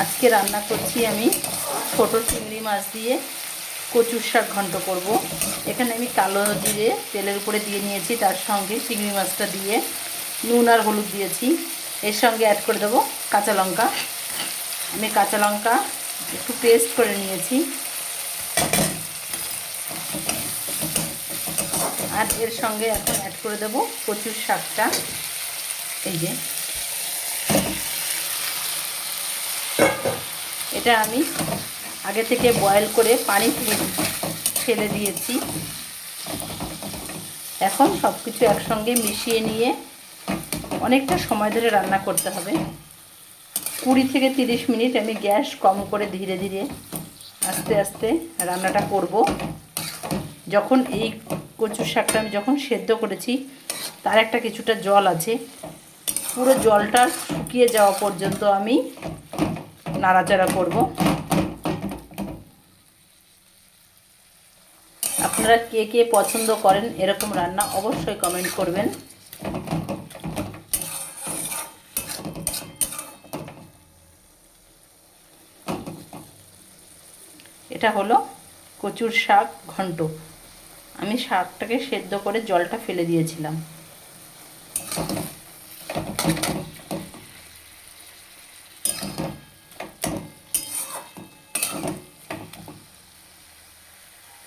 আজকে রান্না করছি আমি ছোট চিংড়ি মাছ দিয়ে কচুর শাক ঘন্ট করব। এখানে আমি কালো জিরে তেলের উপরে দিয়ে নিয়েছি, তার সঙ্গে চিংড়ি মাছটা দিয়ে নুন আর হলুদ দিয়েছি। এর সঙ্গে অ্যাড করে দেবো কাঁচা লঙ্কা। আমি কাঁচা লঙ্কা একটু পেস্ট করে নিয়েছি। আর এর সঙ্গে এখন অ্যাড করে দেবো কচুর শাকটা। এই যে এটা আমি আগে থেকে বয়েল করে পানি ফেলে দিয়েছি। এখন সব কিছু একসঙ্গে মিশিয়ে নিয়ে অনেকটা সময় ধরে রান্না করতে হবে। 20 থেকে 30 মিনিট আমি গ্যাস কম করে ধীরে ধীরে আস্তে আস্তে রান্নাটা করব। যখন এই কচুর শাকটা আমি যখন সেদ্ধ করেছি তার একটা কিছুটা জল আছে, পুরো জলটা শুকিয়ে যাওয়া পর্যন্ত আমি নাড়াচাড়া করব। আপনারা কে কে পছন্দ করেন এরকম রান্না অবশ্যই কমেন্ট করবেন। এটা হলো কচুর শাক ঘন্ট। আমি শাকটাকে সেদ্ধ করে জলটা ফেলে দিয়েছিলাম।